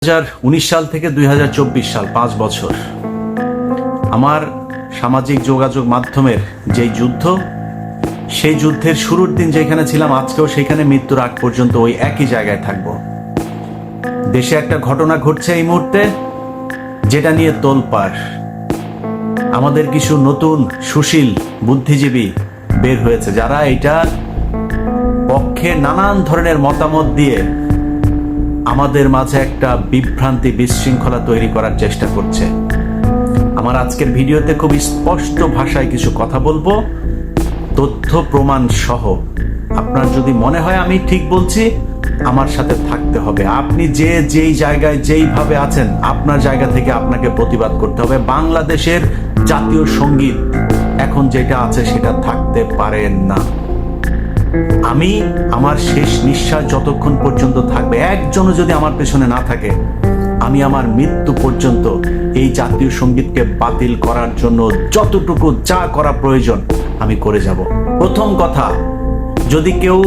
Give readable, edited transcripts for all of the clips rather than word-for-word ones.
2019 সাল থেকে 2024 সাল 5 বছর আমার সামাজিক যোগাযোগ মাধ্যমের যেই যুদ্ধ, সেই যুদ্ধের শুরুর দিন যেখানে ছিলাম আজকেও সেখানে মৃত্যুর আগ পর্যন্ত ওই একই জায়গায় থাকব। দেশে একটা ঘটনা ঘটছে এই মুহূর্তে, যেটা নিয়ে তোলপাড়। আমাদের কিছু নতুন সুশীল বুদ্ধিজীবী বের হয়েছে, যারা এটার পক্ষে নানান ধরনের মতামত দিয়ে আমাদের মাঝে একটা বিভ্রান্তি বিশৃঙ্খলা তৈরি করার চেষ্টা করছে। আমার আজকের ভিডিওতে খুব স্পষ্ট ভাষায় কিছু কথা বলবো, তথ্য প্রমাণ সহ। আপনার যদি মনে হয় আমি ঠিক বলছি, আমার সাথে থাকতে হবে। আপনি যেই জায়গায় যেইভাবে আছেন, আপনার জায়গা থেকে আপনাকে প্রতিবাদ করতে হবে। বাংলাদেশের জাতীয় সঙ্গীত এখন যেটা আছে সেটা থাকতে পারে না। আমি আমার শেষ নিঃশ্বাস যতক্ষণ পর্যন্ত থাকবে, একজনও যদি আমার পেছনে না থাকে, আমি আমার মৃত্যু পর্যন্ত এই জাতীয় সঙ্গীতকে বাতিল করার জন্য যতটুকু যা করা প্রয়োজন আমি করে যাব। প্রথম কথা, যদি কেউ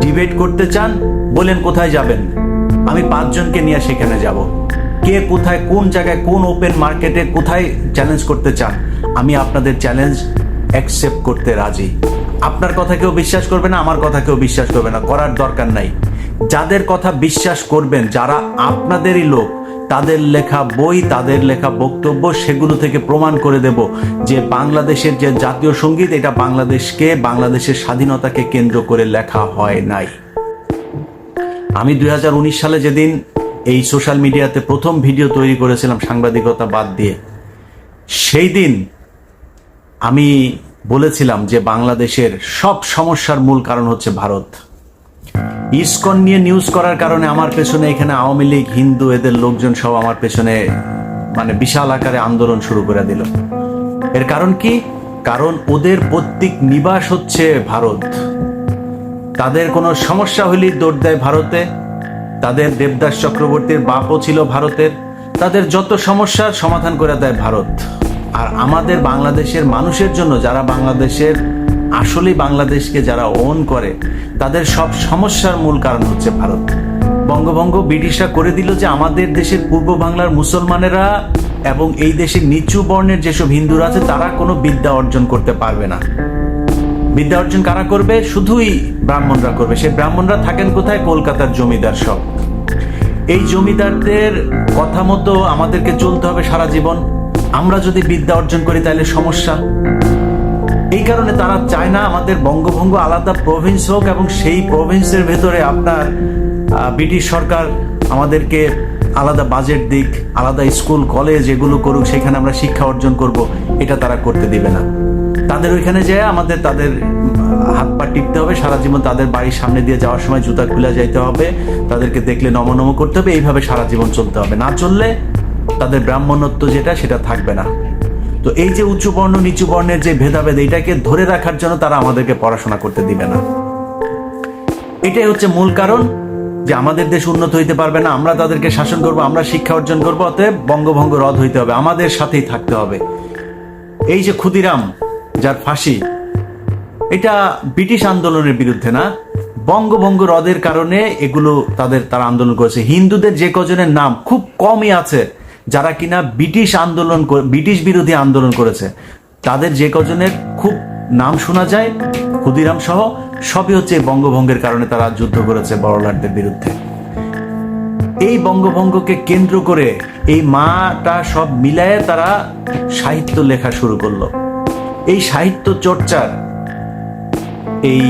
ডিবেট করতে চান বলেন কোথায় যাবেন, আমি 5 জনকে নিয়ে সেখানে যাব। কে কোথায়, কোন জায়গায়, কোন ওপেন মার্কেটে কোথায় চ্যালেঞ্জ করতে চান, আমি আপনাদের চ্যালেঞ্জ অ্যাকসেপ্ট করতে রাজি। আপনার কথা কেউ বিশ্বাস করবে না, আমার কথা কেউ বিশ্বাস করবে না, করার দরকার নাই। যাদের কথা বিশ্বাস করবেন, যারা আপনাদেরই লোক, তাদের লেখা বই, তাদের লেখা বক্তব্য, সেগুলো থেকে প্রমাণ করে দেব যে বাংলাদেশের যে জাতীয় সঙ্গীত, এটা বাংলাদেশের স্বাধীনতাকে কেন্দ্র করে লেখা হয় নাই। আমি 2019 সালে যেদিন এই সোশ্যাল মিডিয়াতে প্রথম ভিডিও তৈরি করেছিলাম সাংবাদিকতা বাদ দিয়ে, সেই দিন আমি বলেছিলাম যে বাংলাদেশের সব সমস্যার মূল কারণ হচ্ছে ভারত। ইসকন নিয়ে নিউজ করার কারণে আমার পেছনে এখানে আওয়ামী লীগ, হিন্দু, এদের লোকজন সব আমার পেছনে বিশাল আকারে আন্দোলন শুরু করে দিল। এর কারণ কি? কারণ ওদের পৈতৃক নিবাস হচ্ছে ভারত। তাদের কোনো সমস্যা হলেই দৌড় দেয় ভারতে। তাদের দেবদাস চক্রবর্তীর বাপও ছিল ভারতের। তাদের যত সমস্যার সমাধান করে দেয় ভারত। আর আমাদের বাংলাদেশের মানুষের জন্য, যারা বাংলাদেশের আসলেই বাংলাদেশকে যারা ওন করে, তাদের সব সমস্যার মূল কারণ হচ্ছে ভারত। বঙ্গভঙ্গ ব্রিটিশরা করে দিল যে আমাদের দেশের পূর্ব বাংলার মুসলমানেরা এবং এই দেশের নিচু বর্ণের যেসব হিন্দুরা আছে, তারা কোনো বিদ্যা অর্জন করতে পারবে না। বিদ্যা অর্জন কারা করবে? শুধুই ব্রাহ্মণরা করবে। সেই ব্রাহ্মণরা থাকেন কোথায়? কলকাতার জমিদার সব। এই জমিদারদের কথা মতো আমাদেরকে চলতে হবে সারা জীবন। আমরা যদি বিদ্যা অর্জন করি তাহলে সমস্যা। এই কারণে তারা চায় না আমাদের বঙ্গভঙ্গ আলাদা প্রভিন্স হোক, এবং সেই প্রভিন্সের ভেতরে আপনার ব্রিটিশ সরকার আমাদেরকে আলাদা বাজেট দিক, আলাদা স্কুল কলেজ এগুলো করুক, সেখানে আমরা শিক্ষা অর্জন করব, এটা তারা করতে দিবে না। তাদের ওইখানে যায় তাদের হাত পা টিপতে হবে সারা জীবন, তাদের বাড়ির সামনে দিয়ে যাওয়ার সময় জুতা খুলে যাইতে হবে, তাদেরকে দেখলে নমনম করতে হবে, এইভাবে সারা জীবন চলতে হবে। না চললে তাদের ব্রাহ্মণত্ব যেটা, সেটা থাকবে না। তো এই যে উঁচু বর্ণ নিচু বর্ণের যে ভেদাভেদ, এটাকে ধরে রাখার জন্য তারা আমাদেরকে পড়াশোনা করতে দিবে না। এটাই হচ্ছে মূল কারণ যে আমাদের দেশ উন্নত হইতে পারবে না। আমরা তাদেরকে শাসন করব, আমরা শিক্ষা অর্জন করবো, অতএব বঙ্গভঙ্গ রদ হইতে হবে, আমাদের সাথেই থাকতে হবে। এই যে ক্ষুদিরাম যার ফাঁসি, এটা ব্রিটিশ আন্দোলনের বিরুদ্ধে না, বঙ্গভঙ্গ রদের কারণে এগুলো তারা আন্দোলন করেছে। হিন্দুদের যে কজনের নাম খুব কমই আছে যারা কিনা ব্রিটিশ বিরোধী আন্দোলন করেছে, তাদের যে কজনের খুব নাম শোনা যায়, ক্ষুদিরাম সহ, সবই হচ্ছে বঙ্গভঙ্গের কারণে তারা যুদ্ধ করেছে বড়লাটদের বিরুদ্ধে। এই বঙ্গভঙ্গকে কেন্দ্র করে এই মাটা সব মিলায়ে তারা সাহিত্য লেখা শুরু করলো। এই সাহিত্য চর্চার এই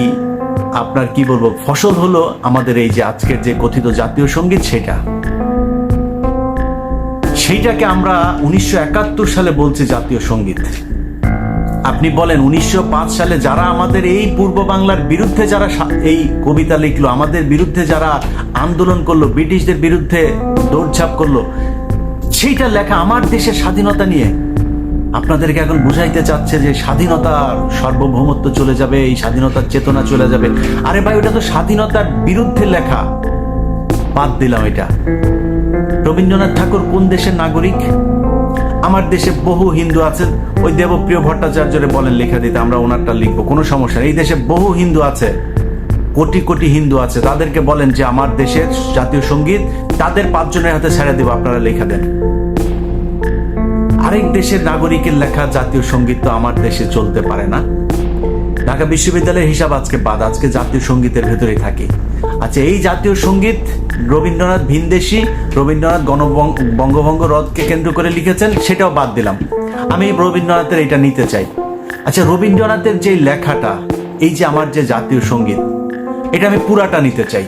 আপনার কি বলবো ফসল হলো আমাদের এই যে আজকের যে কথিত জাতীয় সঙ্গীত, সেইটাকে আমরা 1971 সালে বলছি জাতীয় সঙ্গীত। আপনি বলেন 1905 সালে যারা আমাদের এই পূর্ব বাংলার বিরুদ্ধে যারা এই কবিতা লিখলো, আমাদের বিরুদ্ধে যারা আন্দোলন করলো, ব্রিটিশদের বিরুদ্ধে দৌড়ঝাঁপ করলো, সেইটা লেখা আমার দেশের স্বাধীনতা নিয়ে আপনাদেরকে এখন বুঝাইতে চাচ্ছে যে স্বাধীনতার সার্বভৌমত্ব চলে যাবে, এই স্বাধীনতার চেতনা চলে যাবে। আরে ভাই, ওটা তো স্বাধীনতার বিরুদ্ধে লেখা। বাদ দিলাম এটা। রবীন্দ্রনাথ ঠাকুর কোন দেশের নাগরিক? আমার দেশে বহু হিন্দু আছেন, ওই দেবপ্রিয় ভট্টাচার্যরে বলেন লেখা দিতে, আমরা ওনারটা লিখবো, কোনো সমস্যা নেই। এই দেশে বহু হিন্দু আছে, কোটি কোটি হিন্দু আছে, তাদেরকে বলেন যে আমার দেশের জাতীয় সঙ্গীত তাদের 5 জনের হাতে ছেড়ে দেব, আপনারা লেখা দেন। আরেক দেশের নাগরিকের লেখা জাতীয় সঙ্গীত তো আমার দেশে চলতে পারে না। ঢাকা বিশ্ববিদ্যালয়ের হিসাব আজকে বাদ, আজকে জাতীয় সঙ্গীতের ভেতরেই থাকি। আচ্ছা, এই জাতীয় সঙ্গীত রবীন্দ্রনাথ ভিনদেশী, রবীন্দ্রনাথ বঙ্গভঙ্গ রদকে কেন্দ্র করে লিখেছেন, সেটাও বাদ দিলাম। আমি রবীন্দ্রনাথের এটা নিতে চাই। আচ্ছা, রবীন্দ্রনাথের যে লেখাটা, এই যে আমার যে জাতীয় সঙ্গীত, এটা আমি পুরাটা নিতে চাই।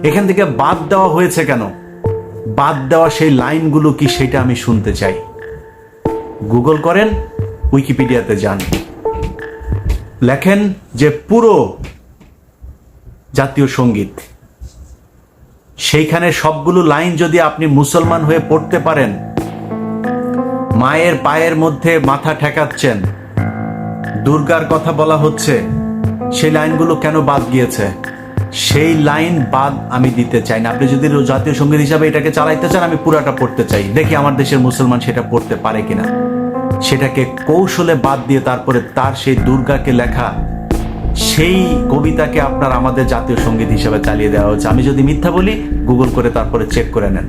এখান থেকে বাদ দেওয়া হয়েছে কেন, বাদ দেওয়া সেই লাইনগুলো কি, সেটা আমি শুনতে চাই। গুগল করেন, উইকিপিডিয়াতে যান, লেখেন যে পুরো জাতীয় সঙ্গীত, সেইখানে সবগুলো লাইন যদি আপনি মুসলমান হয়ে পড়তে পারেন, মায়ের পায়ের মধ্যে মাথা ঠেকাচ্ছেন, দুর্গার কথা বলা হচ্ছে, সেই লাইনগুলো কেন বাদ গিয়েছে? সেই লাইন বাদ আমি দিতে চাই না। আপনি যদি জাতীয় সঙ্গীত হিসাবে এটাকে চালাইতে চান, আমি পুরাটা পড়তে চাই, দেখি আমার দেশের মুসলমান সেটা পড়তে পারে কিনা। সেটাকে কৌশলে বাদ দিয়ে তারপরে তার সেই দুর্গাকে লেখা সেই কবিতাকে আপনার আমাদের জাতীয় সঙ্গীত হিসাবে চালিয়ে দেওয়া হচ্ছে। আমি যদি মিথ্যা বলি, গুগল করে তারপরে চেক করে নেন।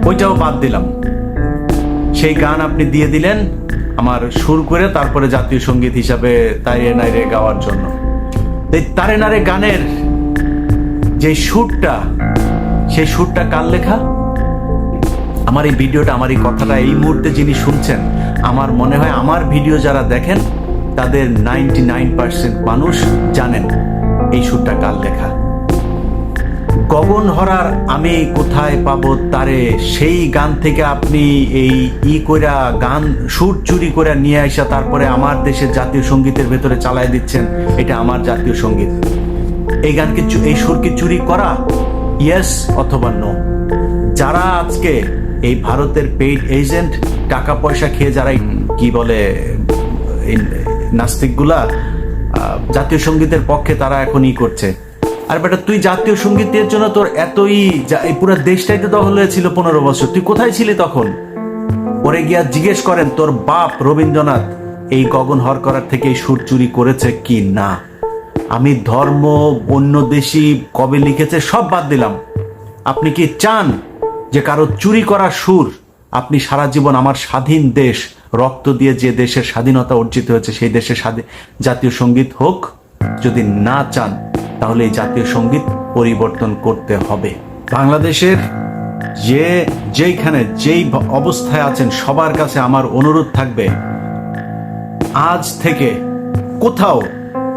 ওইটাও বাদ দিলাম। সেই গান আপনি দিয়ে দিলেন আমার সুর করে, তারপরে জাতীয় সঙ্গীত হিসাবে তারে নাইরে গাওয়ার জন্য। এই তারে নারে গানের যে সুরটা, সেই সুরটা কার লেখা? আমার এই ভিডিওটা, আমার এই কথাটা এই মুহূর্তে যিনি শুনছেন, আমার মনে হয় আমার ভিডিও যারা দেখেন তাদের 99% মানুষ জানেন এই সুরটা কার লেখা। গগন হরার আমি কোথায় পাবো তারে, সেই গান থেকে আপনি এই কইরা গান সুর চুরি করে নিয়ে আসা তারপরে আমার দেশের জাতীয় সঙ্গীতের ভেতরে চালায় দিচ্ছেন, এটা আমার জাতীয় সঙ্গীত। এই গানকে, এই সুরকে চুরি করা, ইয়েস অথবা নো। যারা আজকে এই ভারতের পেইড এজেন্ট, টাকা পয়সা খেয়ে যারা কি বলে নাস্তিকগুলা জাতীয় সঙ্গীতের পক্ষে, তারা এখন করছে। আর বেটা, তুই জাতীয় সঙ্গীতের জন্য তোর এতই, এই পুরো দেশটাই তো দখল হয়েছিল 15 বছর, তুই কোথায় ছিলি তখন? পরে গিয়া জিজ্ঞেস করেন তোর বাপ রবীন্দ্রনাথ এই গগন হর করার থেকে এই সুর চুরি করেছে কি না। আমি ধর্ম, অন্য দেশি কবে লিখেছে সব বাদ দিলাম। আপনি কি চান যে কারো চুরি করা সুর আপনি সারা জীবন আমার স্বাধীন দেশ, রক্ত দিয়ে যে দেশের স্বাধীনতা অর্জিত হয়েছে সেই দেশের জাতীয় সঙ্গীত হোক? যদি না চান, তাহলে এই জাতীয় সঙ্গীত পরিবর্তন করতে হবে। বাংলাদেশের যেইখানে যেই অবস্থায় আছেন, সবার কাছে আমার অনুরোধ থাকবে, আজ থেকে কোথাও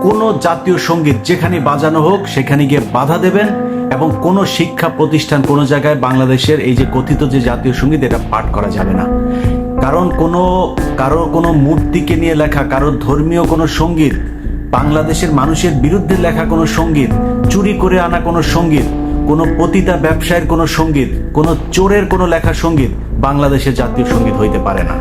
কোনো জাতীয় সঙ্গীত যেখানে বাজানো হোক সেখানে গিয়ে বাধা দেবেন, এবং কোনো শিক্ষা প্রতিষ্ঠান, কোনো জায়গায় বাংলাদেশের এই যে কথিত যে জাতীয় সঙ্গীত, এটা পাঠ করা যাবে না। কারণ কারো কোনো মূর্তিকে নিয়ে লেখা, কারো ধর্মীয় কোনো সঙ্গীত, বাংলাদেশের মানুষের বিরুদ্ধে লেখা কোনো সঙ্গীত, চুরি করে আনা কোনো সঙ্গীত, কোনো পতিতা ব্যবসায়ের কোনো সঙ্গীত, কোনো চোরের কোনো লেখা সঙ্গীত বাংলাদেশের জাতীয় সঙ্গীত হইতে পারে না।